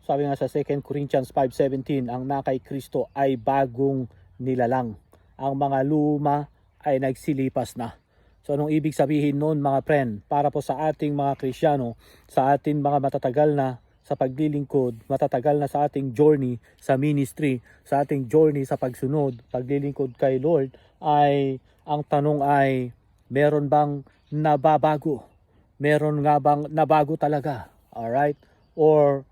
Sabi nga sa 2 Corinthians 5:17, ang na kay Kristo ay bagong nilalang. Ang mga luma ay nagsilipas na. So anong ibig sabihin noon mga friend? Para po sa ating mga Kristiyano, sa ating mga matatagal na sa paglilingkod, matatagal na sa ating journey sa ministry, sa ating journey sa pagsunod, paglilingkod kay Lord, ay ang tanong ay, meron bang nababago? Meron nga bang nabago talaga? Alright? Or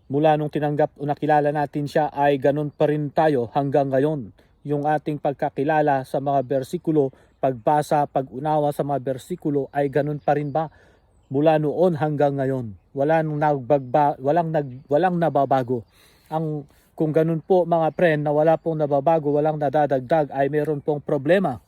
mula nung tinanggap o nakilala natin siya ay ganun pa rin tayo hanggang ngayon? Yung ating pagkakilala sa mga bersikulo, pagbasa, pag-unawa sa mga bersikulo ay ganun pa rin ba mula noon hanggang ngayon? Walang nababago. Kung ganun po mga friend, na wala pong nababago, walang nadadagdag, ay meron pong problema.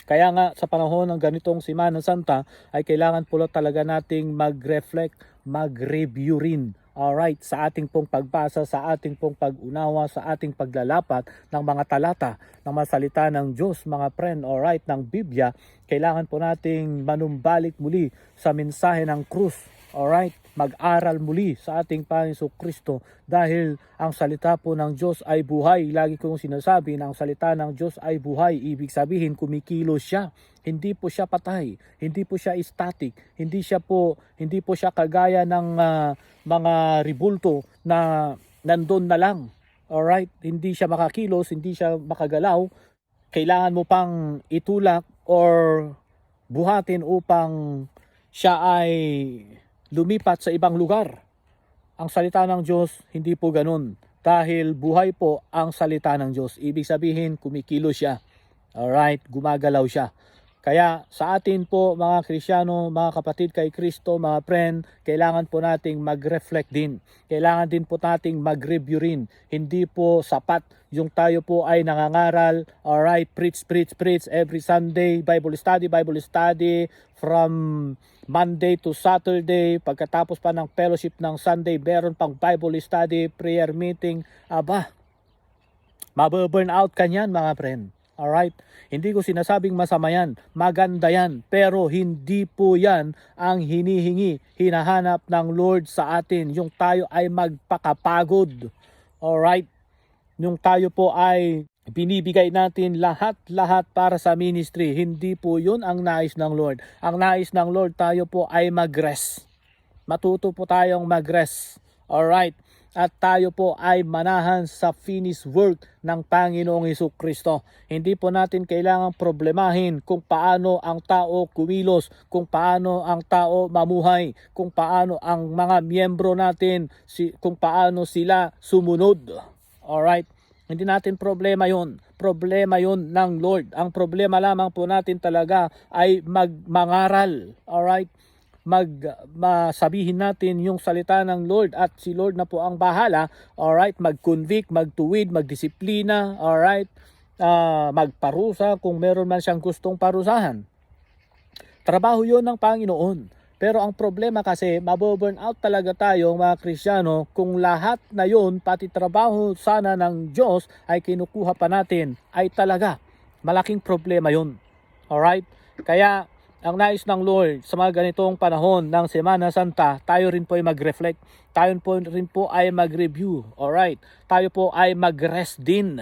Kaya nga sa panahon ng ganitong Semana Santa ay kailangan po talaga nating mag-reflect, mag-review rin. Alright, sa ating pong pagbasa, sa ating pong pag-unawa, sa ating paglalapat ng mga talata, ng mga salita ng Diyos, mga friend, alright, ng Biblia, kailangan po nating manumbalik muli sa mensahe ng krus. Alright, mag-aral muli sa ating Panginoong Kristo dahil ang salita po ng Diyos ay buhay. Lagi kong sinasabi na ang salita ng Diyos ay buhay. Ibig sabihin kumikilos siya. Hindi po siya patay, hindi po siya static, hindi po siya kagaya ng mga ribulto na nandun na lang. Alright, hindi siya makakilos, hindi siya makagalaw. Kailangan mo pang itulak or buhatin upang siya ay lumipat sa ibang lugar. Ang salita ng Diyos, hindi po ganun. Dahil buhay po ang salita ng Diyos. Ibig sabihin, kumikilos siya. Alright, gumagalaw siya. Kaya sa atin po mga Kristiyano, mga kapatid kay Kristo, mga friend, kailangan po nating mag-reflect din. Kailangan din po nating mag-review rin. Hindi po sapat yung tayo po ay nangangaral, alright, preach every Sunday, Bible study from Monday to Saturday. Pagkatapos pa ng fellowship ng Sunday, meron pang Bible study, prayer meeting. Aba, mababurn out ka niyan mga friend. Alright? Hindi ko sinasabing masama yan. Maganda yan. Pero hindi po yan ang hinihingi, hinahanap ng Lord sa atin. Yung tayo ay magpakapagod. Alright? Yung tayo po ay binibigay natin lahat para sa ministry. Hindi po yun ang nais ng Lord. Ang nais ng Lord, tayo po ay mag-rest. Matuto po tayong mag-rest. Alright? At tayo po ay manahan sa finished work ng Panginoong Hesukristo. Hindi po natin kailangang problemahin kung paano ang tao kumilos, kung paano ang tao mamuhay, kung paano ang mga miyembro natin, kung paano sila sumunod. Alright? Hindi natin problema yun. Problema yun ng Lord. Ang problema lamang po natin talaga ay mangaral. Alright? Sabihin natin yung salita ng Lord at si Lord na po ang bahala. Alright, mag-convict, magtuwid, magdisiplina, alright, magparusa kung meron man siyang gustong parusahan. Trabaho yon ng Panginoon. Pero ang problema kasi, maboburn out talaga tayo mga Kristiyano kung lahat na yon, pati trabaho sana ng Diyos ay kinukuha pa natin, ay talaga malaking problema yon. Alright? Kaya ang nais ng Lord sa mga ganitong panahon ng Semana Santa, tayo rin po ay mag-reflect. Tayo rin po ay mag-review. Alright? Tayo po ay mag-rest din.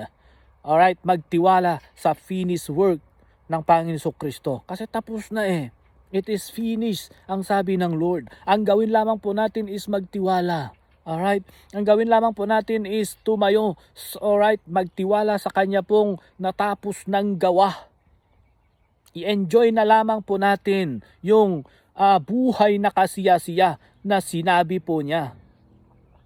Alright? Magtiwala sa finished work ng Panginoong Kristo. Kasi tapos na eh. It is finished, ang sabi ng Lord. Ang gawin lamang po natin is magtiwala. Alright? Ang gawin lamang po natin is tumayo. Alright? Magtiwala sa Kanya pong natapos ng gawa. I-enjoy na lamang po natin yung buhay na kasiya-siya na sinabi po niya.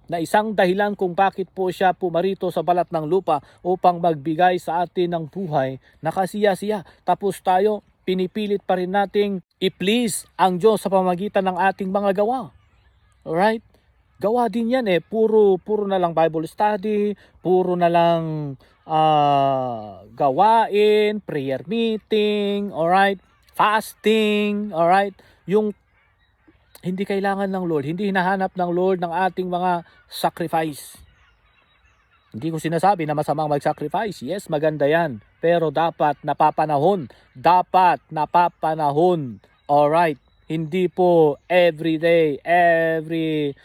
Na isang dahilan kung bakit po siya pumarito sa balat ng lupa upang magbigay sa atin ng buhay na kasiya-siya. Tapos tayo, pinipilit pa rin nating i-please ang Diyos sa pamamagitan ng ating mga gawa. Alright? Gawa din yan eh. Puro na lang Bible study, puro na lang gawain, prayer meeting, alright, fasting, alright, yung hindi kailangan ng Lord, hindi hinahanap ng Lord ng ating mga sacrifice. Hindi ko sinasabi na masamang mag-sacrifice, yes, maganda yan, pero dapat napapanahon, alright, Hindi po every day, every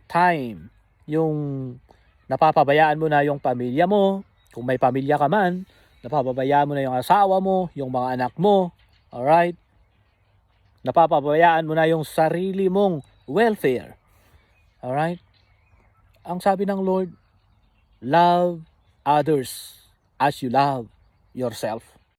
time yung napapabayaan mo na yung pamilya mo, kung may pamilya ka man, napapabayaan mo na yung asawa mo, yung mga anak mo, alright? Napapabayaan mo na yung sarili mong welfare, alright? Ang sabi ng Lord, love others as you love yourself.